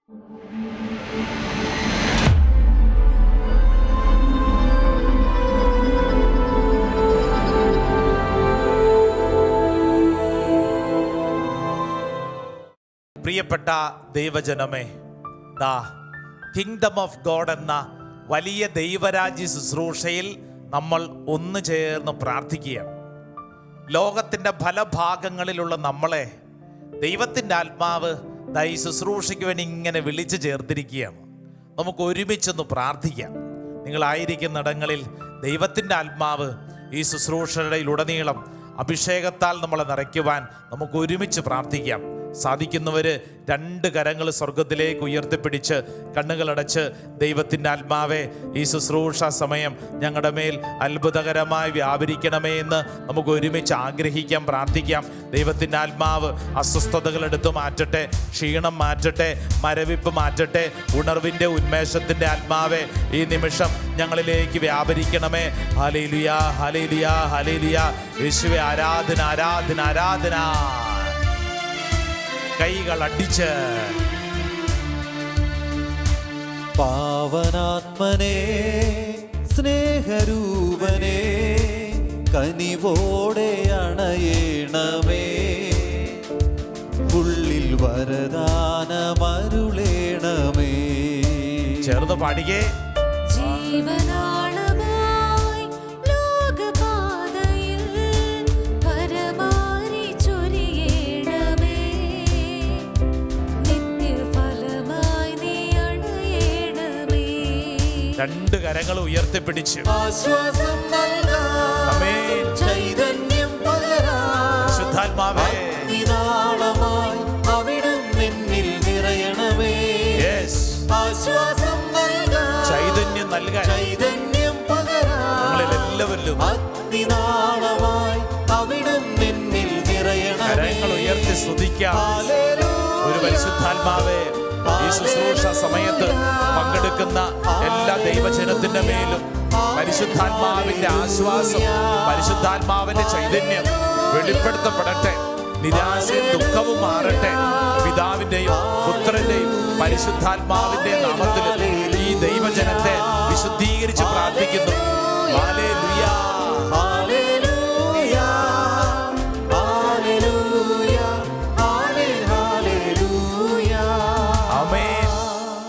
പ്രിയപ്പെട്ട ദൈവജനമേ, ദാ കിങ്ഡം ഓഫ് ഗോഡ് എന്ന വലിയ ദൈവരാജ്യ ശുശ്രൂഷയിൽ നമ്മൾ ഒന്നു ചേർന്ന് പ്രാർത്ഥിക്കുകയാണ്. ലോകത്തിൻ്റെ പല ഭാഗങ്ങളിലുള്ള നമ്മളെ ദൈവത്തിൻ്റെ ആത്മാവ് ഈ ശുശ്രൂഷയ്ക്ക് വേണ്ടി ഇങ്ങനെ വിളിച്ചു ചേർത്തിരിക്കുകയാണ്. നമുക്ക് ഒരുമിച്ചൊന്ന് പ്രാർത്ഥിക്കാം. നിങ്ങളായിരിക്കുന്നിടങ്ങളിൽ ദൈവത്തിൻ്റെ ആത്മാവ് ഈ ശുശ്രൂഷയുടെയിലുടനീളം അഭിഷേകത്താൽ നമ്മളെ നിറയ്ക്കുവാൻ നമുക്ക് ഒരുമിച്ച് പ്രാർത്ഥിക്കാം. സാധിക്കുന്നവർ രണ്ട് കരങ്ങൾ സ്വർഗത്തിലേക്ക് ഉയർത്തിപ്പിടിച്ച് കണ്ണുകളടച്ച് ദൈവത്തിൻ്റെ ആത്മാവെ ഈ ശുശ്രൂഷ സമയം ഞങ്ങളുടെ മേൽ അത്ഭുതകരമായി വ്യാപരിക്കണമേ എന്ന് നമുക്ക് ഒരുമിച്ച് ആഗ്രഹിക്കാം, പ്രാർത്ഥിക്കാം. ദൈവത്തിൻ്റെ ആത്മാവ് അസ്വസ്ഥതകൾ എടുത്തു മാറ്റട്ടെ, ക്ഷീണം മാറ്റട്ടെ, മരവിപ്പ് മാറ്റട്ടെ. ഉണർവിൻ്റെ ഉന്മേഷത്തിൻ്റെ ആത്മാവെ ഈ നിമിഷം ഞങ്ങളിലേക്ക് വ്യാപരിക്കണമേ. Hallelujah, hallelujah, hallelujah. യേശുവേ, ആരാധന, ആരാധന, ആരാധന. കൈകൾ അടിച്ച് പാവനാത്മനേ, സ്നേഹരൂപനേ, കനിവോടെ അണയേണമേ, ഉള്ളിൽ വരദാനമരുളേണമേ. ചേർന്ന് പാടിക്കേ. രണ്ട് കരങ്ങൾ ഉയർത്തിപ്പിടിച്ച് ശുദ്ധാത്മാവേ ചൈതന്യം നൽകാൻ ഞങ്ങളിലെല്ലാവരിലും കരങ്ങൾ ഉയർത്തി സ്തുതിക്കാം. ഒരു പരിശുദ്ധാത്മാവേ, ഈ ശുശ്രൂഷ സമയത്ത് പങ്കെടുക്കുന്ന എല്ലാ ദൈവജനത്തിന്റെ മേലും പരിശുദ്ധാത്മാവിന്റെ ആശ്വാസം, പരിശുദ്ധാത്മാവിന്റെ ചൈതന്യം വെളിപ്പെടുത്തപ്പെടട്ടെ. നിരാശയും ദുഃഖവും മാറട്ടെ. പിതാവിന്റെയും പുത്രന്റെയും പരിശുദ്ധാത്മാവിന്റെ നാമത്തിൽ ഈ ദൈവജനത്തെ വിശുദ്ധീകരിച്ച് പ്രാർത്ഥിക്കുന്നു. Hallelujah, hallelujah, hallelujah, hallelujah. Amen.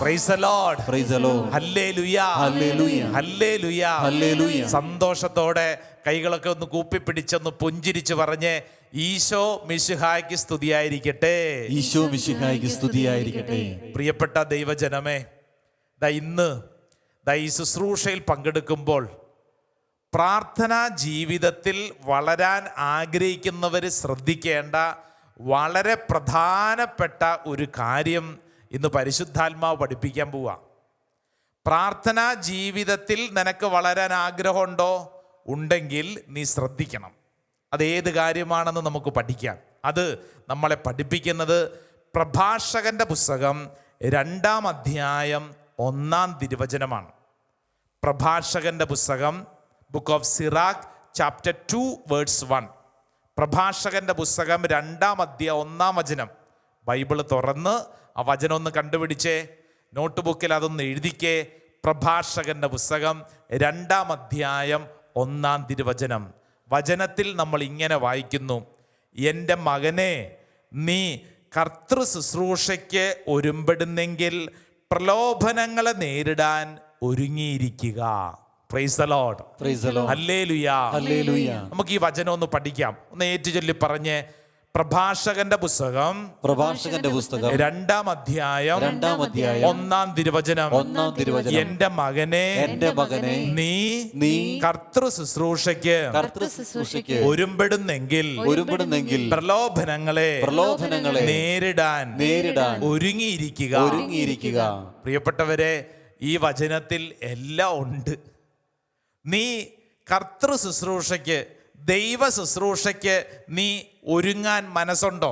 Price the Lord, praise the Lord. Hallelujah, hallelujah, hallelujah, hallelujah. സന്തോഷത്തോടെ കൈകളൊക്കെ ഒന്ന് കൂപ്പിപ്പിടിച്ചൊന്ന് പുഞ്ചിരിച്ച് പറഞ്ഞ് ഈശോ മിശിഹായ്ക്ക് സ്തുതിയായിരിക്കട്ടെ, ഈശോ മിശിഹായ്ക്ക് സ്തുതിയായിരിക്കട്ടെ. പ്രിയപ്പെട്ട ദൈവജനമേ, ഇന്ന് ഈ ശുശ്രൂഷയിൽ പങ്കെടുക്കുമ്പോൾ പ്രാർത്ഥനാ ജീവിതത്തിൽ വളരാൻ ആഗ്രഹിക്കുന്നവർ ശ്രദ്ധിക്കേണ്ട വളരെ പ്രധാനപ്പെട്ട ഒരു കാര്യം ഇന്ന് പരിശുദ്ധാത്മാവ് പഠിപ്പിക്കാൻ പോവുക. പ്രാർത്ഥനാ ജീവിതത്തിൽ നിനക്ക് വളരാൻ ആഗ്രഹമുണ്ടോ? ഉണ്ടെങ്കിൽ നീ ശ്രദ്ധിക്കണം. അതേത് കാര്യമാണെന്ന് നമുക്ക് പഠിക്കാം. അത് നമ്മളെ പഠിപ്പിക്കുന്നത് പ്രഭാഷകന്റെ പുസ്തകം 2-ാം അധ്യായം 1-ാം തിരുവചനമാണ്. പ്രഭാഷകന്റെ പുസ്തകം, book of Sirach, chapter 2 verse 1. പ്രഭാഷകന്റെ പുസ്തകം 2-ാം അധ്യായം 1-ാം വചനം. ബൈബിള് തുറന്ന് ആ വചനം ഒന്ന് കണ്ടുപിടിച്ചേ, നോട്ട് ബുക്കിൽ അതൊന്ന് എഴുതിക്കേ. പ്രഭാഷകന്റെ പുസ്തകം 2-ാം അധ്യായം 1-ാം തിരുവചനം. വചനത്തിൽ നമ്മൾ ഇങ്ങനെ വായിക്കുന്നു: എൻ്റെ മകനെ, നീ കർത്തൃ ശുശ്രൂഷയ്ക്ക് ഒരുമ്പെടുന്നെങ്കിൽ പ്രലോഭനങ്ങളെ നേരിടാൻ ഒരുങ്ങിയിരിക്കുക. Praise the Lord, praise the Lord, hallelujah, hallelujah. നമുക്ക് ഈ വചനം ഒന്ന് പഠിക്കാം. ഒന്ന് ഏറ്റുചൊല്ലി പറഞ്ഞ്. പ്രഭാഷകന്റെ പുസ്തകം 2-ാം അധ്യായം 1-ാം തിരുവചനം. എൻ്റെ മകനെ, നീ കർത്തൃ ശുശ്രൂഷയ്ക്ക് ഒരുമ്പെടുന്നെങ്കിൽ പ്രലോഭനങ്ങളെ നേരിടാൻ ഒരുങ്ങിയിരിക്കുക. പ്രിയപ്പെട്ടവരെ, ഈ വചനത്തിൽ എല്ലാം ഉണ്ട്. നീ കർത്തൃ ശുശ്രൂഷയ്ക്ക്, ദൈവ ശുശ്രൂഷയ്ക്ക് നീ ഒരുങ്ങാൻ മനസ്സുണ്ടോ?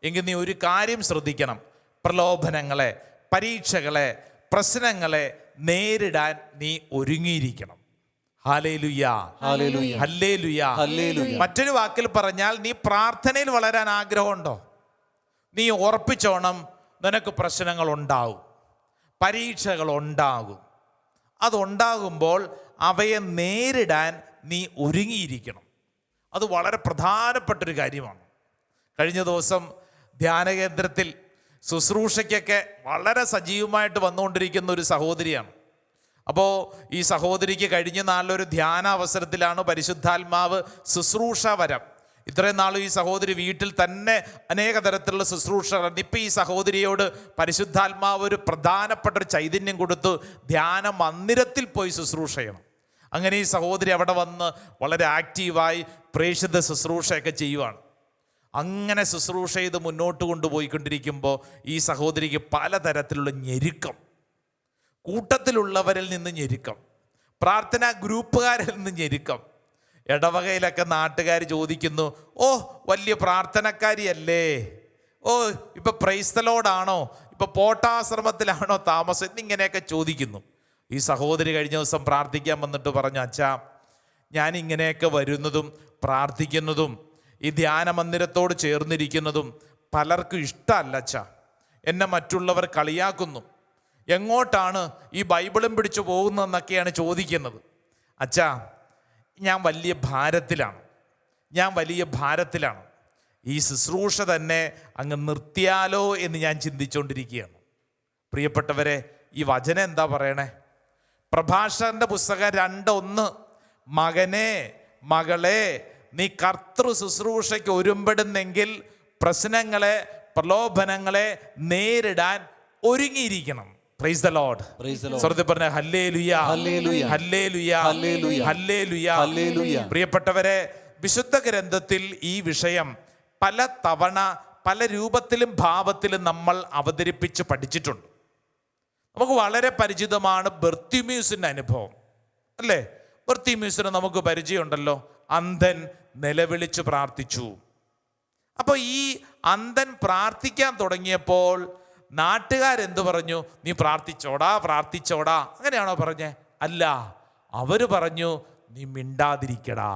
എങ്കിൽ നീ ഒരു കാര്യം ശ്രദ്ധിക്കണം. പ്രലോഭനങ്ങളെ, പരീക്ഷകളെ, പ്രശ്നങ്ങളെ നേരിടാൻ നീ ഒരുങ്ങിയിരിക്കണം. Hallelujah, hallelujah, hallelujah, hallelujah. മറ്റൊരു വാക്കിൽ പറഞ്ഞാൽ, നീ പ്രാർത്ഥനയിൽ വളരാൻ ആഗ്രഹമുണ്ടോ? നീ ഉറപ്പിച്ചോണം, നിനക്ക് പ്രശ്നങ്ങളുണ്ടാവും, പരീക്ഷകളുണ്ടാകും. അതുണ്ടാകുമ്പോൾ അവയെ നേരിടാൻ നീ ഒരുങ്ങിയിരിക്കണം. അത് വളരെ പ്രധാനപ്പെട്ടൊരു കാര്യമാണ്. കഴിഞ്ഞ ദിവസം ധ്യാനകേന്ദ്രത്തിൽ ശുശ്രൂഷയ്ക്കൊക്കെ വളരെ സജീവമായിട്ട് വന്നുകൊണ്ടിരിക്കുന്ന ഒരു സഹോദരിയാണ്. അപ്പോൾ ഈ സഹോദരിക്ക് കഴിഞ്ഞ നാളിലൊരു ധ്യാന അവസരത്തിലാണ് പരിശുദ്ധാത്മാവ് ശുശ്രൂഷ വരം. ഇത്രയും നാളും ഈ സഹോദരി വീട്ടിൽ തന്നെ അനേക തരത്തിലുള്ള ശുശ്രൂഷ. ഇപ്പം ഈ സഹോദരിയോട് പരിശുദ്ധാത്മാവ് ഒരു പ്രധാനപ്പെട്ട ഒരു ചൈതന്യം കൊടുത്തു, ധ്യാന മന്ദിരത്തിൽ പോയി ശുശ്രൂഷ ചെയ്യണം. അങ്ങനെ ഈ സഹോദരി അവിടെ വന്ന് വളരെ ആക്റ്റീവായി പ്രേക്ഷിത ശുശ്രൂഷയൊക്കെ ചെയ്യുവാണ്. അങ്ങനെ ശുശ്രൂഷ ചെയ്ത് മുന്നോട്ട് കൊണ്ടുപോയിക്കൊണ്ടിരിക്കുമ്പോൾ ഈ സഹോദരിക്ക് പലതരത്തിലുള്ള ഞെരുക്കം, കൂട്ടത്തിലുള്ളവരിൽ നിന്ന് ഞെരുക്കം, പ്രാർത്ഥനാ ഗ്രൂപ്പുകാരിൽ നിന്ന് ഞെരുക്കം. ഇടവകയിലൊക്കെ നാട്ടുകാർ ചോദിക്കുന്നു, ഓ വലിയ പ്രാർത്ഥനക്കാരിയല്ലേ, ഓ ഇപ്പം പ്രൈസ് ദി ലോർഡാണോ, ഇപ്പം പോട്ടാശ്രമത്തിലാണോ താമസം എന്നിങ്ങനെയൊക്കെ ചോദിക്കുന്നു. ഈ സഹോദരി കഴിഞ്ഞ ദിവസം പ്രാർത്ഥിക്കാൻ വന്നിട്ട് പറഞ്ഞു, അച്ഛാ ഞാൻ ഇങ്ങനെയൊക്കെ വരുന്നതും പ്രാർത്ഥിക്കുന്നതും ഈ ധ്യാന മന്ദിരത്തോട് ചേർന്നിരിക്കുന്നതും പലർക്കും ഇഷ്ടമല്ല അച്ഛാ. എന്നെ മറ്റുള്ളവർ കളിയാക്കുന്നു, എങ്ങോട്ടാണ് ഈ ബൈബിളും പിടിച്ചു പോകുന്നതെന്നൊക്കെയാണ് ചോദിക്കുന്നത്. അച്ഛാ ഞാൻ വലിയ ഭാരത്തിലാണ്, ഈ ശുശ്രൂഷ തന്നെ അങ്ങ് നിർത്തിയാലോ എന്ന് ഞാൻ ചിന്തിച്ചുകൊണ്ടിരിക്കുകയാണ്. പ്രിയപ്പെട്ടവരെ, ഈ വചനം എന്താ പറയണേ? പ്രഭാഷകന്റെ പുസ്തകം 2:1, മകനെ മകളെ നീ കർത്തൃ ശുശ്രൂഷയ്ക്ക് ഒരുമ്പെടുന്നെങ്കിൽ പ്രശ്നങ്ങളെ പ്രലോഭനങ്ങളെ നേരിടാൻ ഒരുങ്ങിയിരിക്കണം. Price the Lord. സ്വർഗ്ഗത്തിൽ പറഞ്ഞ hallelujah, hallelujah, hallelujah, hallelujah, hallelujah. പ്രിയപ്പെട്ടവരെ, വിശുദ്ധ ഗ്രന്ഥത്തിൽ ഈ വിഷയം പല തവണ പല രൂപത്തിലും ഭാവത്തിലും നമ്മൾ അവതരിപ്പിച്ച് പഠിച്ചിട്ടുണ്ട്. നമുക്ക് വളരെ പരിചിതമാണ് ബർത്തിമ്യൂസിൻ്റെ അനുഭവം, അല്ലേ? ബർത്തിമ്യൂസിന് നമുക്ക് പരിചയമുണ്ടല്ലോ. അന്ധൻ നിലവിളിച്ച് പ്രാർത്ഥിച്ചു. അപ്പോൾ ഈ അന്ധൻ പ്രാർത്ഥിക്കാൻ തുടങ്ങിയപ്പോൾ നാട്ടുകാരെന്ത് പറഞ്ഞു? നീ പ്രാർത്ഥിച്ചോടാ. അങ്ങനെയാണോ പറഞ്ഞേ? അല്ല, അവര് പറഞ്ഞു നീ മിണ്ടാതിരിക്കടാ.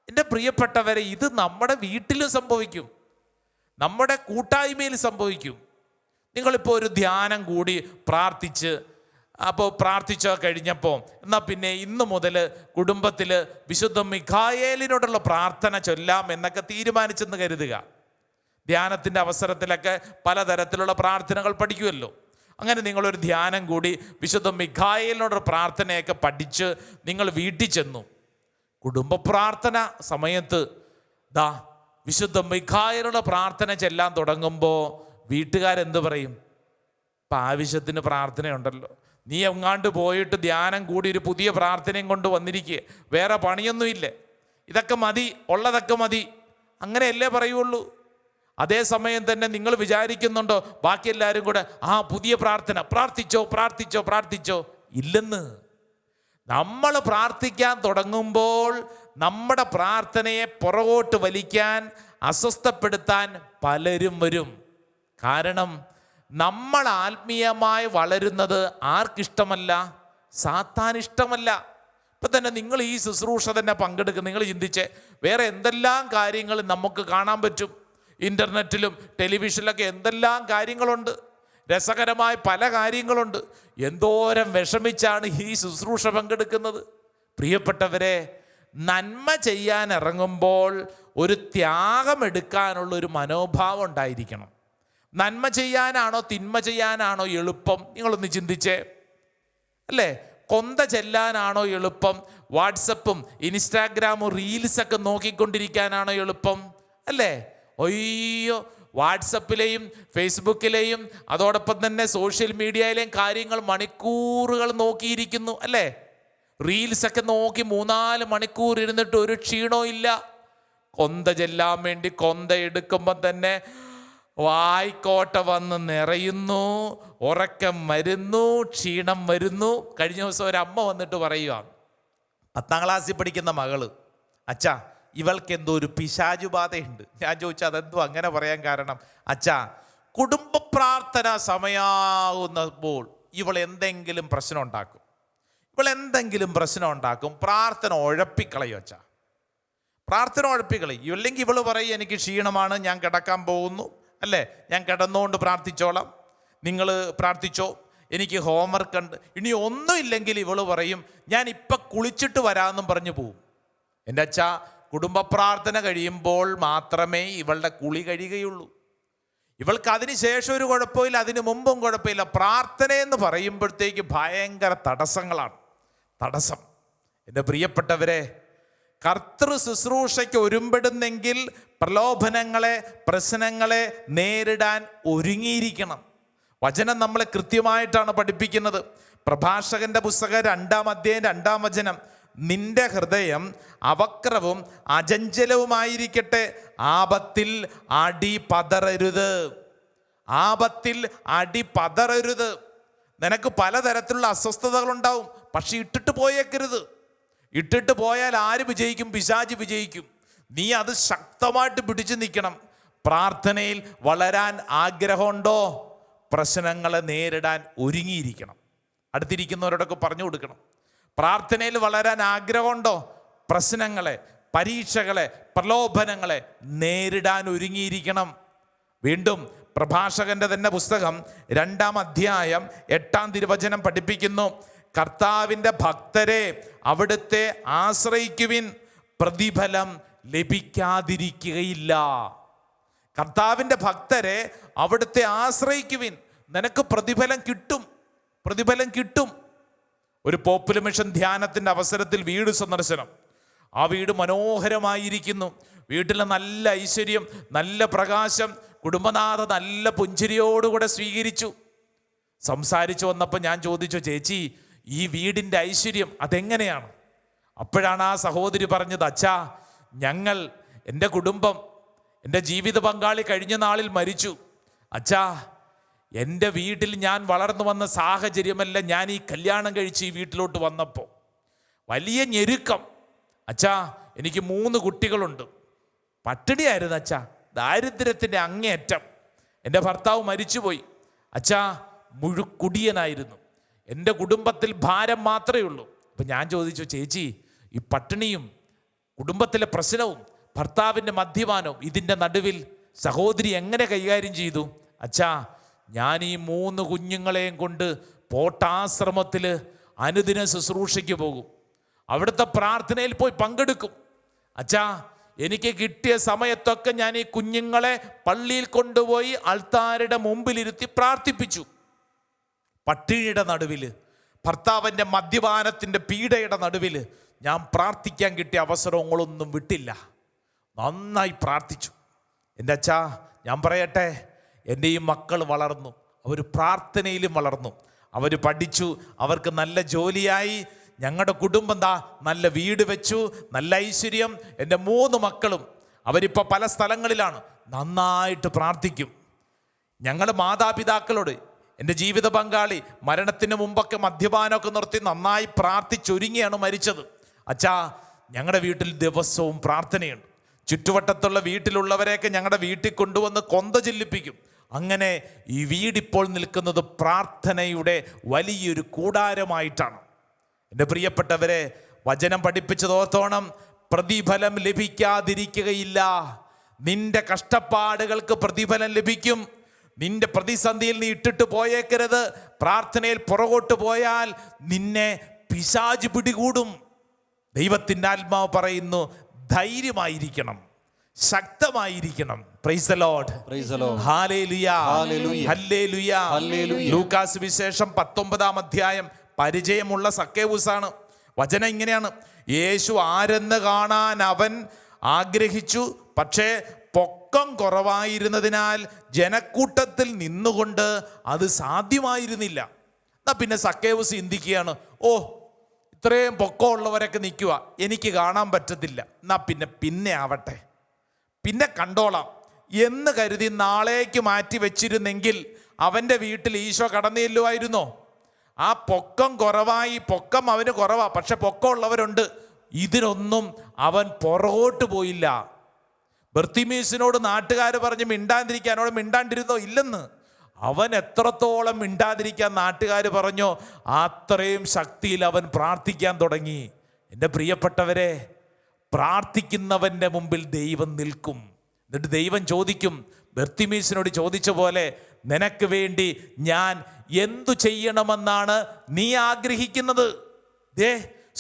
എൻ്റെ പ്രിയപ്പെട്ടവരെ, ഇത് നമ്മുടെ വീട്ടിലും സംഭവിക്കും, നമ്മുടെ കൂട്ടായ്മയിൽ സംഭവിക്കും. നിങ്ങളിപ്പോൾ ഒരു ധ്യാനം കൂടി പ്രാർത്ഥിച്ചോ കഴിഞ്ഞപ്പോൾ, എന്നാൽ പിന്നെ ഇന്ന് മുതൽ കുടുംബത്തിൽ വിശുദ്ധ മിഖായേലിനോടുള്ള പ്രാർത്ഥന ചൊല്ലാം എന്നൊക്കെ തീരുമാനിച്ചെന്ന് കരുതുക. ധ്യാനത്തിൻ്റെ അവസരത്തിലൊക്കെ പലതരത്തിലുള്ള പ്രാർത്ഥനകൾ പഠിക്കുമല്ലോ. അങ്ങനെ നിങ്ങളൊരു ധ്യാനം കൂടി വിശുദ്ധ മിഖായേലിനോടുള്ള പ്രാർത്ഥനയൊക്കെ പഠിച്ച് നിങ്ങൾ വീട്ടിൽ ചെന്നു. കുടുംബ പ്രാർത്ഥന സമയത്ത് വിശുദ്ധ മിഖായേലിനോട് പ്രാർത്ഥന ചെല്ലാൻ തുടങ്ങുമ്പോൾ വീട്ടുകാരെന്ത് പറയും? ഇപ്പം ആവശ്യത്തിന് പ്രാർത്ഥനയുണ്ടല്ലോ, നീ എങ്ങാണ്ട് പോയിട്ട് ധ്യാനം കൂടി ഒരു പുതിയ പ്രാർത്ഥനയും കൊണ്ട് വന്നിരിക്കുക, വേറെ പണിയൊന്നുമില്ല, ഇതൊക്കെ മതി, ഉള്ളതൊക്കെ മതി, അങ്ങനെയല്ലേ പറയുള്ളൂ. അതേസമയം തന്നെ നിങ്ങൾ വിചാരിക്കുന്നുണ്ടോ ബാക്കി എല്ലാവരും കൂടെ പുതിയ പ്രാർത്ഥിച്ചോ? ഇല്ലെന്ന്. നമ്മൾ പ്രാർത്ഥിക്കാൻ തുടങ്ങുമ്പോൾ നമ്മുടെ പ്രാർത്ഥനയെ പുറകോട്ട് വലിക്കാൻ, അസ്വസ്ഥപ്പെടുത്താൻ പലരും വരും. കാരണം നമ്മൾ ആത്മീയമായി വളരുന്നത് ആർക്കിഷ്ടമല്ല? സാത്താനിഷ്ടമല്ല. ഇപ്പം തന്നെ നിങ്ങൾ ഈ ശുശ്രൂഷ തന്നെ പങ്കെടുക്കുക. നിങ്ങൾ ചിന്തിച്ചേ, വേറെ എന്തെല്ലാം കാര്യങ്ങൾ നമുക്ക് കാണാൻ പറ്റും. ഇൻ്റർനെറ്റിലും ടെലിവിഷനിലൊക്കെ എന്തെല്ലാം കാര്യങ്ങളുണ്ട്, രസകരമായ പല കാര്യങ്ങളുണ്ട്. എന്തോരം വിഷമിച്ചാണ് ഈ ശുശ്രൂഷ പങ്കെടുക്കുന്നത്. പ്രിയപ്പെട്ടവരെ, നന്മ ചെയ്യാൻ ഇറങ്ങുമ്പോൾ ഒരു ത്യാഗമെടുക്കാനുള്ളൊരു മനോഭാവം ഉണ്ടായിരിക്കണം. നന്മ ചെയ്യാനാണോ തിന്മ ചെയ്യാനാണോ എളുപ്പം? നിങ്ങളൊന്ന് ചിന്തിച്ചേ, അല്ലേ? കൊന്ത ചെല്ലാനാണോ എളുപ്പം? വാട്സപ്പും ഇൻസ്റ്റാഗ്രാമും റീൽസൊക്കെ നോക്കിക്കൊണ്ടിരിക്കാനാണോ എളുപ്പം? അല്ലേ? അയ്യോ, വാട്സപ്പിലെയും ഫേസ്ബുക്കിലെയും അതോടൊപ്പം തന്നെ സോഷ്യൽ മീഡിയയിലെയും കാര്യങ്ങൾ മണിക്കൂറുകൾ നോക്കിയിരിക്കുന്നു, അല്ലേ? റീൽസൊക്കെ നോക്കി 3-4 മണിക്കൂർ ഇരുന്നിട്ട് ഒരു ക്ഷീണവും ഇല്ല. കൊന്ത ചെല്ലാൻ വേണ്ടി കൊന്ത എടുക്കുമ്പം തന്നെ വായിക്കോട്ട വന്ന് നിറയുന്നു, ഉറക്കം വരുന്നു, ക്ഷീണം വരുന്നു. കഴിഞ്ഞ ദിവസം ഒരു അമ്മ വന്നിട്ട് പറയുക, 10ാം ക്ലാസ്സിൽ പഠിക്കുന്ന മകള്, അച്ഛാ ഇവൾക്ക് എന്തോ ഒരു പിശാചുബാധയുണ്ട്. ഞാൻ ചോദിച്ചാൽ അതെന്തോ അങ്ങനെ പറയാൻ കാരണം? അച്ഛാ, കുടുംബ പ്രാർത്ഥന സമയമാകുന്നപ്പോൾ ഇവൾ എന്തെങ്കിലും പ്രശ്നം ഉണ്ടാക്കും, പ്രാർത്ഥന ഉഴപ്പിക്കളയും. അച്ഛാ, പ്രാർത്ഥന ഉഴപ്പിക്കളയും. ഇല്ലെങ്കിൽ ഇവള് പറയും എനിക്ക് ക്ഷീണമാണ്, ഞാൻ കിടക്കാൻ പോകുന്നു, അല്ലേ? ഞാൻ കിടന്നുകൊണ്ട് പ്രാർത്ഥിച്ചോളാം, നിങ്ങൾ പ്രാർത്ഥിച്ചോ, എനിക്ക് ഹോംവർക്ക് ഉണ്ട്. ഇനി ഒന്നുമില്ലെങ്കിൽ ഇവള് പറയും ഞാൻ ഇപ്പം കുളിച്ചിട്ട് വരാമെന്നും പറഞ്ഞു പോവും. എൻ്റെ അച്ഛാ, കുടുംബ പ്രാർത്ഥന കഴിയുമ്പോൾ മാത്രമേ ഇവളുടെ കുളി കഴിയുകയുള്ളൂ. ഇവൾക്ക് അതിന് ശേഷം ഒരു കുഴപ്പമില്ല, അതിന് മുമ്പും കുഴപ്പമില്ല. പ്രാർത്ഥനയെന്ന് പറയുമ്പോഴത്തേക്ക് ഭയങ്കര തടസ്സങ്ങളാണ്. തടസ്സം. എൻ്റെ പ്രിയപ്പെട്ടവരെ, കർത്തൃ ശുശ്രൂഷയ്ക്ക് ഒരുമ്പെടുന്നെങ്കിൽ പ്രലോഭനങ്ങളെ, പ്രശ്നങ്ങളെ നേരിടാൻ ഒരുങ്ങിയിരിക്കണം. വചനം നമ്മളെ കൃത്യമായിട്ടാണ് പഠിപ്പിക്കുന്നത്. പ്രഭാഷകന്റെ പുസ്തകം 2-ാം അധ്യായം 2-ാം വചനം, നിന്റെ ഹൃദയം അവക്രവും അചഞ്ചലവുമായിരിക്കട്ടെ, ആപത്തിൽ അടി പതറരുത്. ആപത്തിൽ അടി പതറരുത്. നിനക്ക് പലതരത്തിലുള്ള അസ്വസ്ഥതകളുണ്ടാവും, പക്ഷെ ഇട്ടിട്ട് പോയേക്കരുത്. ഇട്ടിട്ട് പോയാൽ ആര് വിജയിക്കും? പിശാച് വിജയിക്കും. നീ അത് ശക്തമായിട്ട് പിടിച്ചു നിൽക്കണം. പ്രാർത്ഥനയിൽ വളരാൻ ആഗ്രഹമുണ്ടോ? പ്രശ്നങ്ങളെ നേരിടാൻ ഒരുങ്ങിയിരിക്കണം. അടുത്തിരിക്കുന്നവരോടൊക്കെ പറഞ്ഞു കൊടുക്കണം. പ്രാർത്ഥനയിൽ വളരാൻ ആഗ്രഹമുണ്ടോ? പ്രശ്നങ്ങളെ, പരീക്ഷകളെ, പ്രലോഭനങ്ങളെ നേരിടാൻ ഒരുങ്ങിയിരിക്കണം. വീണ്ടും പ്രഭാഷകന്റെ തന്നെ പുസ്തകം 2-ാം അധ്യായം 8-ാം തിരുവചനം പഠിപ്പിക്കുന്നു, കർത്താവിൻ്റെ ഭക്തരെ അവിടുത്തെ ആശ്രയിക്കുവിൻ, പ്രതിഫലം ലഭിക്കാതിരിക്കുകയില്ല. കർത്താവിൻ്റെ ഭക്തരെ അവിടുത്തെ ആശ്രയിക്കുവിൻ, നിനക്ക് പ്രതിഫലം കിട്ടും. പ്രതിഫലം കിട്ടും. ഒരു പോപ്പുലർ മിഷൻ ധ്യാനത്തിൻ്റെ അവസരത്തിൽ വീട് സന്ദർശനം. ആ വീട് മനോഹരമായിരിക്കുന്നു. വീട്ടിൽ നല്ല ഐശ്വര്യം, നല്ല പ്രകാശം. കുടുംബനാഥ നല്ല പുഞ്ചിരിയോടുകൂടെ സ്വീകരിച്ചു. സംസാരിച്ചു വന്നപ്പോൾ ഞാൻ ചോദിച്ചു, ചേച്ചി ഈ വീടിൻ്റെ ഐശ്വര്യം അതെങ്ങനെയാണ്? അപ്പോഴാണ് ആ സഹോദരി പറഞ്ഞത്, അച്ഛാ, എൻ്റെ കുടുംബം, എൻ്റെ ജീവിത പങ്കാളി കഴിഞ്ഞ നാളിൽ മരിച്ചു. അച്ഛാ, എൻ്റെ വീട്ടിൽ ഞാൻ വളർന്നു വന്ന സാഹചര്യമല്ല ഞാൻ ഈ കല്യാണം കഴിച്ച് ഈ വീട്ടിലോട്ട് വന്നപ്പോൾ വലിയ ഞെരുക്കം. അച്ഛാ, എനിക്ക് 3 കുട്ടികളുണ്ട്. പട്ടിണിയായിരുന്നു അച്ഛാ, ദാരിദ്ര്യത്തിൻ്റെ അങ്ങേയറ്റം. എൻ്റെ ഭർത്താവ് മരിച്ചുപോയി. അച്ഛാ, മുഴുക്കുടിയനായിരുന്നു. എൻ്റെ കുടുംബത്തിൽ ഭാരം മാത്രമേ ഉള്ളൂ. അപ്പം ഞാൻ ചോദിച്ചു, ചേച്ചി ഈ പട്ടിണിയും കുടുംബത്തിലെ പ്രശ്നവും ഭർത്താവിൻ്റെ മദ്യപാനവും ഇതിൻ്റെ നടുവിൽ സഹോദരി എങ്ങനെ കൈകാര്യം ചെയ്തു? അച്ഛാ, ഞാൻ ഈ 3 കുഞ്ഞുങ്ങളെയും കൊണ്ട് പോട്ടാശ്രമത്തിൽ അനുദിന ശുശ്രൂഷയ്ക്ക് പോകും. അവിടുത്തെ പ്രാർത്ഥനയിൽ പോയി പങ്കെടുക്കും. അച്ഛാ, എനിക്ക് കിട്ടിയ സമയത്തൊക്കെ ഞാൻ ഈ കുഞ്ഞുങ്ങളെ പള്ളിയിൽ കൊണ്ടുപോയി അൾത്താരുടെ മുമ്പിലിരുത്തി പ്രാർത്ഥിപ്പിച്ചു. പട്ടിണിയുടെ നടുവിൽ, ഭർത്താവിൻ്റെ മദ്യപാനത്തിൻ്റെ പീഡയുടെ നടുവിൽ ഞാൻ പ്രാർത്ഥിക്കാൻ കിട്ടിയ അവസരങ്ങളൊന്നും വിട്ടില്ല. നന്നായി പ്രാർത്ഥിച്ചു. എൻ്റെ അച്ഛാ, ഞാൻ പറയട്ടെ, എൻ്റെ ഈ മക്കൾ വളർന്നു, അവർ പ്രാർത്ഥനയിലും വളർന്നു, അവർ പഠിച്ചു, അവർക്ക് നല്ല ജോലിയായി. ഞങ്ങളുടെ കുടുംബം നല്ല വീട് വെച്ചു, നല്ല ഐശ്വര്യം. എൻ്റെ 3 മക്കളും അവരിപ്പോൾ പല സ്ഥലങ്ങളിലാണ്, നന്നായിട്ട് പ്രാർത്ഥിക്കും. ഞങ്ങൾ മാതാപിതാക്കളോട്, എൻ്റെ ജീവിത പങ്കാളി മരണത്തിന് മുമ്പൊക്കെ മദ്യപാനമൊക്കെ നിർത്തി നന്നായി പ്രാർത്ഥിച്ചൊരുങ്ങിയാണ് മരിച്ചത്. അച്ഛാ, ഞങ്ങളുടെ വീട്ടിൽ ദിവസവും പ്രാർത്ഥനയുണ്ട്. ചുറ്റുവട്ടത്തുള്ള വീട്ടിലുള്ളവരെയൊക്കെ ഞങ്ങളുടെ വീട്ടിൽ കൊണ്ടുവന്ന് കൊന്ത ചൊല്ലിപ്പിക്കും. അങ്ങനെ ഈ വീടിപ്പോൾ നിൽക്കുന്നത് പ്രാർത്ഥനയുടെ വലിയൊരു കൂടാരമായിട്ടാണ്. എൻ്റെ പ്രിയപ്പെട്ടവരെ, വചനം പഠിപ്പിച്ചതോർത്തോണം, പ്രതിഫലം ലഭിക്കാതിരിക്കുകയില്ല. നിന്റെ കഷ്ടപ്പാടുകൾക്ക് പ്രതിഫലം ലഭിക്കും. നിന്റെ പ്രതിസന്ധിയിൽ നീ ഇട്ടിട്ട് പോയേക്കരുത്. പ്രാർത്ഥനയിൽ പുറകോട്ട് പോയാൽ നിന്നെ പിശാച് പിടികൂടും. ദൈവത്തിൻ്റെ ആത്മാവ് പറയുന്നു, ധൈര്യമായിരിക്കണം, ശക്തമായിരിക്കണം. Praise the Lord. Hallelujah, hallelujah, hallelujah. ലൂക്കാസ് വിശേഷം 19-ാം അധ്യായം. പരിചയമുള്ള സക്കേവൂസാണ്. വചനം ഇങ്ങനെയാണ്, യേശു ആരെന്ന് കാണാൻ അവൻ ആഗ്രഹിച്ചു, പക്ഷേ പൊക്കം കുറവായിരുന്നതിനാൽ ജനക്കൂട്ടത്തിൽ നിന്നുകൊണ്ട് അത് സാധ്യമായിരുന്നില്ല. എന്നാ പിന്നെ സക്കേവൂസ് ചിന്തിക്കുകയാണ്, ഇത്രയും പൊക്കമുള്ളവരൊക്കെ നിൽക്കുക, എനിക്ക് കാണാൻ പറ്റത്തില്ല, എന്നാ പിന്നെ ആവട്ടെ, പിന്നെ കണ്ടോളാം എന്ന് കരുതി നാളേക്ക് മാറ്റി വെച്ചിരുന്നെങ്കിൽ അവൻ്റെ വീട്ടിൽ ഈശോ കടന്നു ചെല്ലുമായിരുന്നോ? ആ പൊക്കം കുറവായി, പൊക്കം അവന് കുറവാ, പക്ഷെ പൊക്കമുള്ളവരുണ്ട്. ഇതിനൊന്നും അവൻ പുറകോട്ട് പോയില്ല. ബർത്തിമീസിനോട് നാട്ടുകാർ പറഞ്ഞ് മിണ്ടാതിരിക്കാനോട് മിണ്ടാണ്ടിരുന്നോ? ഇല്ലെന്ന്. അവൻ എത്രത്തോളം മിണ്ടാതിരിക്കാൻ നാട്ടുകാർ പറഞ്ഞോ അത്രയും ശക്തിയിൽ അവൻ പ്രാർത്ഥിക്കാൻ തുടങ്ങി. എൻ്റെ പ്രിയപ്പെട്ടവരെ, പ്രാർത്ഥിക്കുന്നവൻ്റെ മുമ്പിൽ ദൈവം നിൽക്കും. എന്നിട്ട് ദൈവം ചോദിക്കും, ബർത്തിമീസിനോട് ചോദിച്ച പോലെ നിനക്ക് വേണ്ടി ഞാൻ എന്തു ചെയ്യണമെന്നാണ് നീ ആഗ്രഹിക്കുന്നത്? ദേ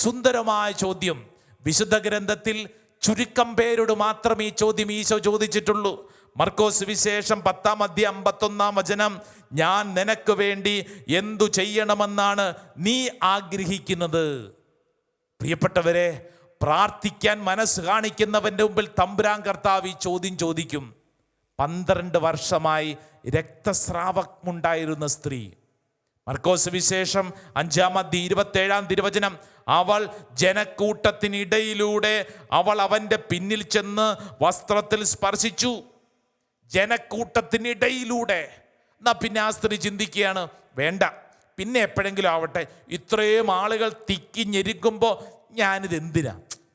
സുന്ദരമായ ചോദ്യം. വിശുദ്ധ ഗ്രന്ഥത്തിൽ ചുരുക്കം പേരോട് മാത്രം ഈ ചോദ്യം ഈശോ ചോദിച്ചിട്ടുള്ളൂ. മർക്കോസ് വിശേഷം 10:51 ഞാൻ നിനക്ക് വേണ്ടി എന്തു ചെയ്യണമെന്നാണ് നീ ആഗ്രഹിക്കുന്നത്? പ്രിയപ്പെട്ടവരെ, പ്രാർത്ഥിക്കാൻ മനസ്സ് കാണിക്കുന്നവന്റെ മുമ്പിൽ തമ്പുരാൻ കർത്താവ് ഈ ചോദ്യം ചോദിക്കും. 12 വർഷമായി രക്തസ്രാവമുണ്ടായിരുന്ന സ്ത്രീ, മർക്കോസ് വിശേഷം 5:27 അവൾ ജനക്കൂട്ടത്തിനിടയിലൂടെ അവൾ അവന്റെ പിന്നിൽ ചെന്ന് വസ്ത്രത്തിൽ സ്പർശിച്ചു. ജനക്കൂട്ടത്തിനിടയിലൂടെ. എന്നാ പിന്നെ ആ സ്ത്രീ ചിന്തിക്കുകയാണ്, വേണ്ട, പിന്നെ എപ്പോഴെങ്കിലും ആവട്ടെ, ഇത്രയും ആളുകൾ തിക്കി ഞെരുക്കുമ്പോൾ ഞാനിത് എന്തിനാ,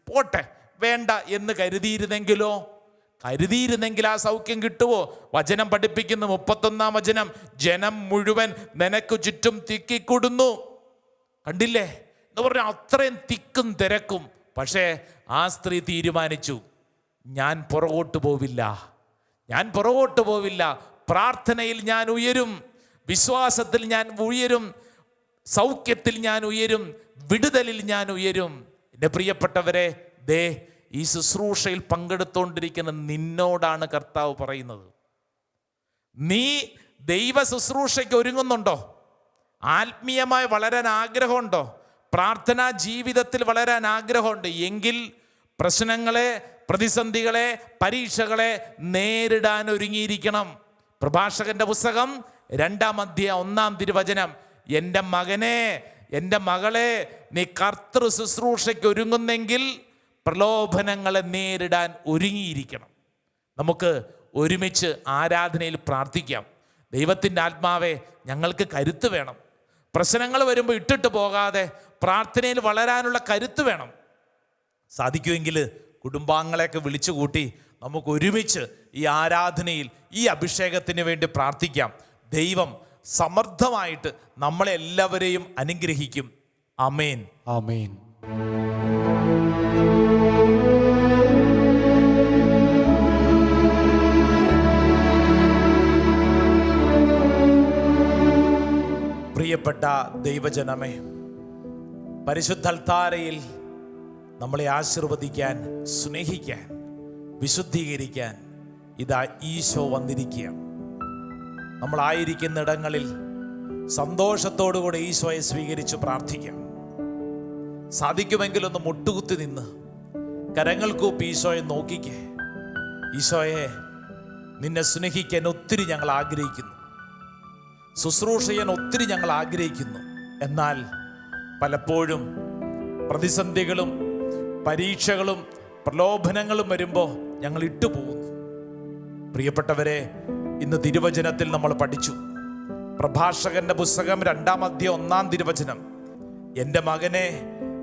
പോട്ടെ, വേണ്ട എന്ന് കരുതിയിരുന്നെങ്കിൽ ആ സൗഖ്യം കിട്ടുമോ? വചനം പഠിപ്പിക്കുന്ന 31 ജനം മുഴുവൻ നിനക്ക് ചുറ്റും തിക്കിക്കൊടുന്നു. കണ്ടില്ലേ എന്ന് പറഞ്ഞാൽ അത്രയും തിക്കും തിരക്കും. പക്ഷേ ആ സ്ത്രീ തീരുമാനിച്ചു, ഞാൻ പുറകോട്ട് പോവില്ല, പ്രാർത്ഥനയിൽ ഞാൻ ഉയരും, വിശ്വാസത്തിൽ ഞാൻ ഉയരും, സൗഖ്യത്തിൽ ഞാൻ ഉയരും, വിടുതലിൽ ഞാൻ ഉയരും. എൻ്റെ പ്രിയപ്പെട്ടവരെ, ദേ ഈ ശുശ്രൂഷയിൽ പങ്കെടുത്തുകൊണ്ടിരിക്കുന്ന നിന്നോടാണ് കർത്താവ് പറയുന്നത്. നീ ദൈവ ശുശ്രൂഷയ്ക്ക് ഒരുങ്ങുന്നുണ്ടോ? ആത്മീയമായി വളരാൻ ആഗ്രഹമുണ്ടോ? പ്രാർത്ഥനാ ജീവിതത്തിൽ വളരാൻ ആഗ്രഹമുണ്ട് എങ്കിൽ പ്രശ്നങ്ങളെ, പ്രതിസന്ധികളെ, പരീക്ഷകളെ നേരിടാൻ ഒരുങ്ങിയിരിക്കണം. പ്രഭാഷകന്റെ പുസ്തകം 2:1 എൻ്റെ മകനെ, എൻ്റെ മകളെ, നീ കർത്തൃ ശുശ്രൂഷയ്ക്ക് ഒരുങ്ങുന്നെങ്കിൽ പ്രലോഭനങ്ങളെ നേരിടാൻ ഒരുങ്ങിയിരിക്കണം. നമുക്ക് ഒരുമിച്ച് ആരാധനയിൽ പ്രാർത്ഥിക്കാം. ദൈവത്തിൻ്റെ ആത്മാവേ, ഞങ്ങൾക്ക് കരുത്ത് വേണം. പ്രശ്നങ്ങൾ വരുമ്പോൾ ഇട്ടിട്ട് പോകാതെ പ്രാർത്ഥനയിൽ വളരാനുള്ള കരുത്ത് വേണം. സാധിക്കുമെങ്കിൽ കുടുംബാംഗങ്ങളെയൊക്കെ വിളിച്ചു കൂട്ടി നമുക്ക് ഒരുമിച്ച് ഈ ആരാധനയിൽ ഈ അഭിഷേകത്തിന് വേണ്ടി പ്രാർത്ഥിക്കാം. ദൈവം സമർത്ഥമായിട്ട് നമ്മളെല്ലാവരെയും അനുഗ്രഹിക്കും. ആമേൻ, ആമേൻ. പ്രിയപ്പെട്ട ദൈവജനമേ, പരിശുദ്ധ അൽത്താരയിൽ നമ്മളെ ആശീർവദിക്കാൻ, സ്നേഹിക്കാൻ, വിശുദ്ധീകരിക്കാൻ ഇതാ ഈശോ വന്നിരിക്കുക. നമ്മളായിരിക്കുന്ന ഇടങ്ങളിൽ സന്തോഷത്തോടുകൂടെ ഈശോയെ സ്വീകരിച്ച് പ്രാർത്ഥിക്കാം. സാധിക്കുമെങ്കിൽ ഒന്ന് മുട്ടുകുത്തി നിന്ന് കരങ്ങൾ കൂപ്പി ഈശോയെ നോക്കിക്കേ. ഈശോയെ, നിന്നെ സ്നേഹിക്കാൻ ഒത്തിരി ഞങ്ങൾ ആഗ്രഹിക്കുന്നു, ശുശ്രൂഷ ചെയ്യാൻ ഒത്തിരി ഞങ്ങൾ ആഗ്രഹിക്കുന്നു. എന്നാൽ പലപ്പോഴും പ്രതിസന്ധികളും പരീക്ഷകളും പ്രലോഭനങ്ങളും വരുമ്പോൾ ഞങ്ങൾ ഇട്ടുപോകുന്നു. പ്രിയപ്പെട്ടവരെ, ഇന്ന് തിരുവചനത്തിൽ നമ്മൾ പഠിച്ചു. പ്രഭാഷകന്റെ പുസ്തകം 2:1 എൻ്റെ മകനെ,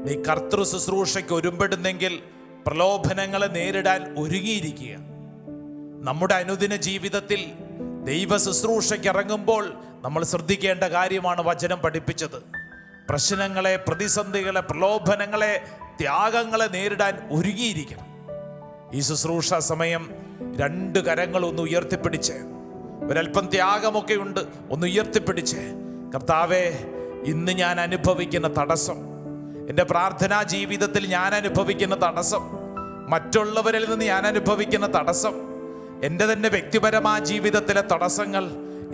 നീ കർത്തൃ ശുശ്രൂഷയ്ക്ക് ഒരുമ്പെടുന്നെങ്കിൽ പ്രലോഭനങ്ങളെ നേരിടാൻ ഒരുങ്ങിയിരിക്കുക. നമ്മുടെ അനുദിന ജീവിതത്തിൽ ദൈവ ശുശ്രൂഷയ്ക്ക് ഇറങ്ങുമ്പോൾ നമ്മൾ ശ്രദ്ധിക്കേണ്ട കാര്യമാണ് വചനം പഠിപ്പിച്ചത്. പ്രശ്നങ്ങളെ, പ്രതിസന്ധികളെ, പ്രലോഭനങ്ങളെ, ത്യാഗങ്ങളെ നേരിടാൻ ഒരുങ്ങിയിരിക്കണം. ഈ ശുശ്രൂഷ സമയം 2 കരങ്ങൾ ഒന്ന് ഉയർത്തിപ്പിടിച്ച്, ഒരൽപ്പം ത്യാഗമൊക്കെ ഉണ്ട്, ഒന്ന് ഉയർത്തിപ്പിടിച്ച്, കർത്താവേ, ഇന്ന് ഞാൻ അനുഭവിക്കുന്ന തടസ്സം, എൻ്റെ പ്രാർത്ഥനാ ജീവിതത്തിൽ ഞാൻ അനുഭവിക്കുന്ന തടസ്സം, മറ്റുള്ളവരിൽ നിന്ന് ഞാൻ അനുഭവിക്കുന്ന തടസ്സം, എൻ്റെ തന്നെ വ്യക്തിപരമായ ജീവിതത്തിലെ തടസ്സങ്ങൾ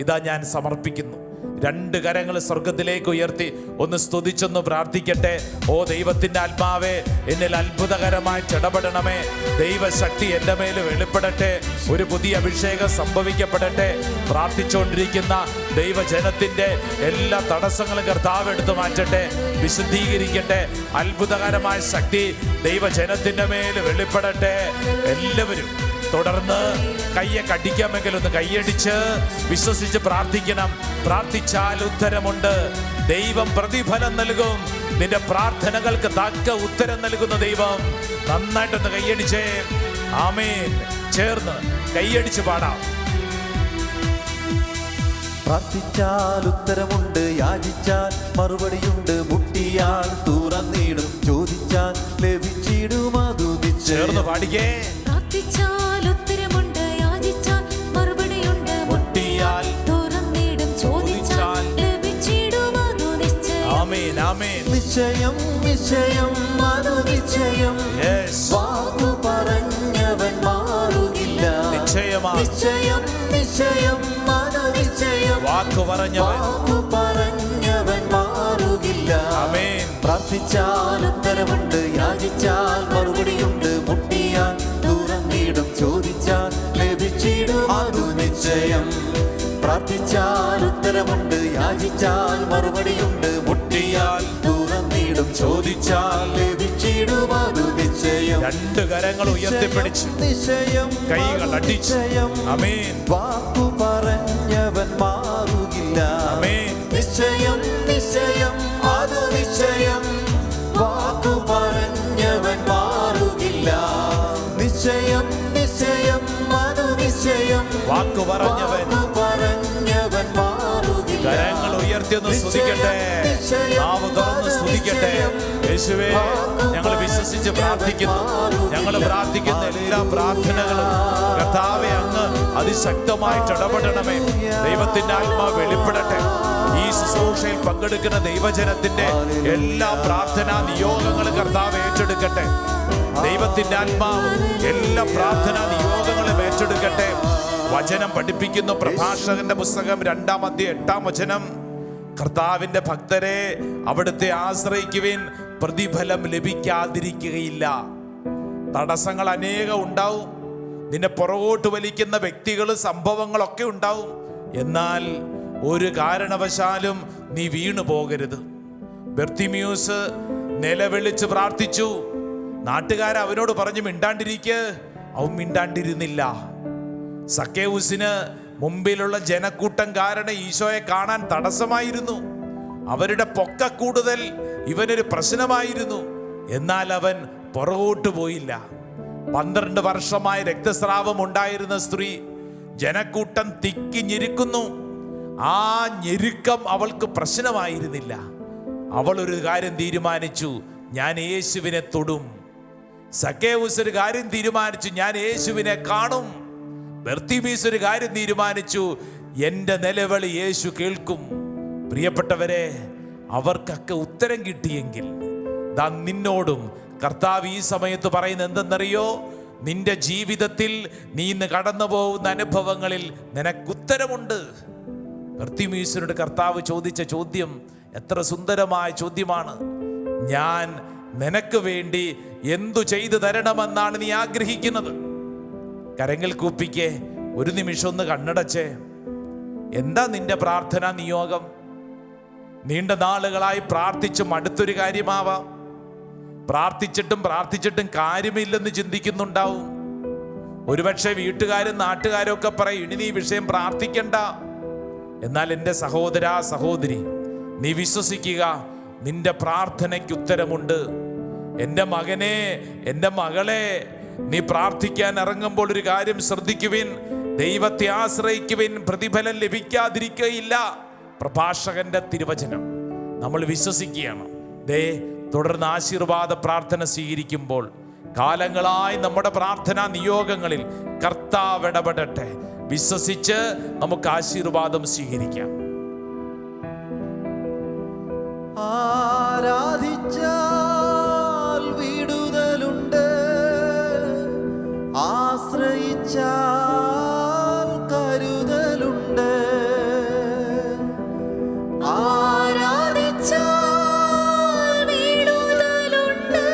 ഇതാ ഞാൻ സമർപ്പിക്കുന്നു. 2 കരങ്ങൾ സ്വർഗത്തിലേക്ക് ഉയർത്തി ഒന്ന് സ്തുതിച്ചൊന്ന് പ്രാർത്ഥിക്കട്ടെ. ഓ ദൈവത്തിൻ്റെ ആത്മാവേ, എന്നിൽ അത്ഭുതകരമായിട്ട് ഇടപെടണമേ. ദൈവശക്തി എൻ്റെ മേൽ വെളിപ്പെടട്ടെ. ഒരു പുതിയ അഭിഷേകം സംഭവിക്കപ്പെടട്ടെ. പ്രാർത്ഥിച്ചുകൊണ്ടിരിക്കുന്ന ദൈവജനത്തിൻ്റെ എല്ലാ തടസ്സങ്ങളും കർത്താവ് എടുത്തു മാറ്റട്ടെ, വിശുദ്ധീകരിക്കട്ടെ. അത്ഭുതകരമായ ശക്തി ദൈവജനത്തിൻ്റെ മേൽ വെളിപ്പെടട്ടെ. എല്ലാവരും തുടർന്ന് കയ്യെ കടിക്കാമെങ്കിൽ ഒന്ന് കൈയടിച്ച് വിശ്വസിച്ച് പ്രാർത്ഥിക്കണം. പ്രാർത്ഥിച്ചാൽ ഉത്തരമുണ്ട്. ദൈവം പ്രതിഫലം നൽകും. നിന്റെ പ്രാർത്ഥനകൾക്ക് തക്ക ഉത്തരം നൽകുന്ന ദൈവം. നന്നായിട്ടൊന്ന് കൈയടിച്ചേ. ആമേൻ. ചേർന്ന് കൈയടിച്ച് പാടാം. പ്രാർത്ഥിച്ചാൽ ഉത്തരമുണ്ട്, യാചിച്ചാൽ മറുപടിയുണ്ട്, മുട്ടിയാൽ തുറന്നിടും, ചോദിച്ചാൽ ലഭിച്ചിടും, അതു നിശ്ചയം. ചേർന്ന് പാടിക്കേ. പ്രാർത്ഥിച്ചാൽ ഉത്തരമുണ്ട്, യാചിച്ചാൽ മറുപടി ആമേൻ. നിശ്ചയം നിശ്ചയം അനുനിശ്ചയം Yes. വാക്കു പറഞ്ഞവൻ മാറുകില്ല. നിശ്ചയമാണ്. നിശ്ചയം നിശ്ചയം അനുനിശ്ചയം വാക്കു പറഞ്ഞവൻ മാറുകില്ല. ആമേൻ. പ്രാർത്ഥിച്ചാൽ ഉത്തരമുണ്ട്, യാചിച്ചാൽ മറുപടിയുണ്ട്, മുട്ടിയാൽ തുറന്നിടും, ചോദിച്ചാൽ ലഭിച്ചിടും, അതു നിശ്ചയം. പ്രാർത്ഥിച്ചാൽ ഉത്തരമുണ്ട്, യാചിച്ചാൽ മറുപടിയുണ്ട്, മുട്ടിയാൽ തുറന്നിടും, ചോദിച്ചാൽ ലഭിച്ചിടും, അതു നിശ്ചയം. രണ്ട് കരങ്ങൾ ഉയർത്തിപ്പിടിച്ച് നിശ്ചയം കൈകൾ അടിച്ച് ആമേൻ. വാക്കു പറഞ്ഞവൻ മാറുകില്ല. ആമേൻ. നിശ്ചയം നിശ്ചയം അതു നിശ്ചയം വാക്കു പറഞ്ഞവൻ മാറുകില്ല. നിശ്ചയം നിശ്ചയം അതു നിശ്ചയം വാക്കു പറഞ്ഞവൻ മാറുകില്ല. കരങ്ങൾ ഉയർത്തിയൊന്ന് സ്തുതിക്കട്ടെ, നാവ് തുറന്ന് സ്തുതിക്കട്ടെ. യേശുവേ, ഞങ്ങൾ വിശ്വസിച്ച് പ്രാർത്ഥിക്കുന്നു. ഞങ്ങൾ പ്രാർത്ഥിക്കുന്ന എല്ലാ പ്രാർത്ഥനകളും കർത്താവേ അങ്ങ് അതിശക്തമായിട്ട് ഇടപെടണമേ. ദൈവത്തിന്റെ ആത്മാവ് വെളിപ്പെടട്ടെ. ഈ ശുശ്രൂഷയിൽ പങ്കെടുക്കുന്ന ദൈവജനത്തിന്റെ എല്ലാ പ്രാർത്ഥനാ നിയോഗങ്ങളും കർത്താവ് ഏറ്റെടുക്കട്ടെ. ദൈവത്തിന്റെ ആത്മാവ് എല്ലാ പ്രാർത്ഥനാ നിയോഗങ്ങളും ഏറ്റെടുക്കട്ടെ. വചനം പഠിപ്പിക്കുന്ന പ്രഭാഷകന്റെ പുസ്തകം 2:8 കർത്താവിന്റെ ഭക്തരെ അവിടുത്തെ ആശ്രയിക്കുവിൻ, പ്രതിഫലം ലഭിക്കാതിരിക്കുകയില്ല. തടസ്സങ്ങൾ അനേകം ഉണ്ടാവും, നിന്നെ പുറകോട്ട് വലിക്കുന്ന വ്യക്തികളും സംഭവങ്ങളൊക്കെ ഉണ്ടാവും. എന്നാൽ ഒരു കാരണവശാലും നീ വീണു പോകരുത്. ബർത്തിമേയുസ് നിലവിളിച്ച് പ്രാർത്ഥിച്ചു. നാട്ടുകാർ അവനോട് പറഞ്ഞു മിണ്ടാണ്ടിരിക്ക്. അവൻ മിണ്ടാണ്ടിരുന്നില്ല. സക്കേവുസിന് മുമ്പിലുള്ള ജനക്കൂട്ടം കാരണം ഈശോയെ കാണാൻ തടസ്സമായിരുന്നു. അവരുടെ പൊക്ക കൂടുതൽ ഇവനൊരു പ്രശ്നമായിരുന്നു. എന്നാൽ അവൻ പുറകോട്ട് പോയില്ല. 12 വർഷമായി രക്തസ്രാവം ഉണ്ടായിരുന്ന സ്ത്രീ, ജനക്കൂട്ടം തിക്കി ഞെരുക്കുന്നു. ആ ഞെരുക്കം അവൾക്ക് പ്രശ്നമായിരുന്നില്ല. അവൾ ഒരു കാര്യം തീരുമാനിച്ചു, ഞാൻ യേശുവിനെ തൊടും. സക്കേവുസ് ഒരു കാര്യം തീരുമാനിച്ചു, ഞാൻ യേശുവിനെ കാണും. ബർത്തിമേയുസ് ഒരു കാര്യം തീരുമാനിച്ചു, എൻ്റെ നിലവിളി യേശു കേൾക്കും. പ്രിയപ്പെട്ടവരെ, അവർക്കൊക്കെ ഉത്തരം കിട്ടിയെങ്കിൽ ദാ നിന്നോടും കർത്താവ് ഈ സമയത്ത് പറയുന്നത് എന്തെന്നറിയോ? നിന്റെ ജീവിതത്തിൽ നീ ഇന്ന് കടന്നു പോകുന്ന അനുഭവങ്ങളിൽ നിനക്കുത്തരമുണ്ട്. ബർത്തിമേയുസിനോട് കർത്താവ് ചോദിച്ച ചോദ്യം എത്ര സുന്ദരമായ ചോദ്യമാണ്. ഞാൻ നിനക്ക് വേണ്ടി എന്തു ചെയ്തു തരണമെന്നാണ് നീ ആഗ്രഹിക്കുന്നത്? കരങ്ങൾ കൂപ്പിക്കേ, ഒരു നിമിഷം ഒന്ന് കണ്ണടച്ചേ. എന്താ നിന്റെ പ്രാർത്ഥനാ നിയോഗം? നീണ്ട നാളുകളായി പ്രാർത്ഥിച്ചും അടുത്തൊരു കാര്യമാവാം. പ്രാർത്ഥിച്ചിട്ടും കാര്യമില്ലെന്ന് ചിന്തിക്കുന്നുണ്ടാവും. ഒരുപക്ഷെ വീട്ടുകാരും നാട്ടുകാരും ഒക്കെ പറയും, ഇനി നീ വിഷയം പ്രാർത്ഥിക്കണ്ട. എന്നാൽ എൻ്റെ സഹോദര സഹോദരി, നീ വിശ്വസിക്കുക, നിന്റെ പ്രാർത്ഥനയ്ക്ക് ഉത്തരമുണ്ട്. എൻ്റെ മകനെ, എൻ്റെ മകളെ, നീ പ്രാർത്ഥിക്കാൻ ഇറങ്ങുമ്പോൾ ഒരു കാര്യം ശ്രദ്ധിക്കുവിൻ. ദൈവത്തെ ആശ്രയിക്കുവിൻ, പ്രതിഫലം ലഭിക്കാതിരിക്കുകയില്ല. പ്രഭാഷകന്റെ തിരുവചനം നമ്മൾ വിശ്വസിക്കുകയാണ്. തുടർന്ന് ആശീർവാദ പ്രാർത്ഥന സ്വീകരിക്കുമ്പോൾ കാലങ്ങളായി നമ്മുടെ പ്രാർത്ഥനാ നിയോഗങ്ങളിൽ കർത്താവ് ഇടപെടട്ടെ. വിശ്വസിച്ച് നമുക്ക് ആശീർവാദം സ്വീകരിക്കാം. ആരാധിച്ചാൽ വിടുതലുണ്ട്, ആശ്രയിച്ചാൽ കരുതലുണ്ട്. ആരാധിച്ചാൽ വിടുതലുണ്ട്,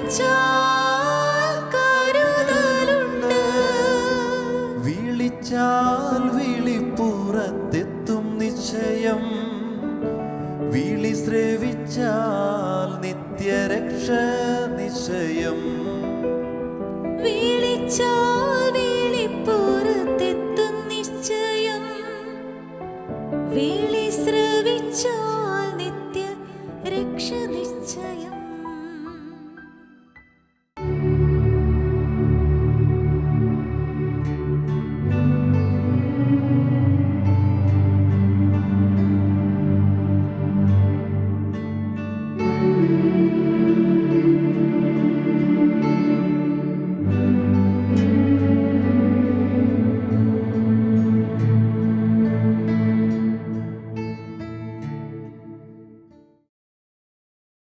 ആശ്രയിച്ചാൽ കരുതലുണ്ട്. വിളിച്ചാൽ വിളിപ്പുറത്തെത്തും നിശ്ചയം, വിളി ശ്രവിച്ചാൽ നിത്യരക്ഷ നിശ്ചയം. വിളിച്ചാൽ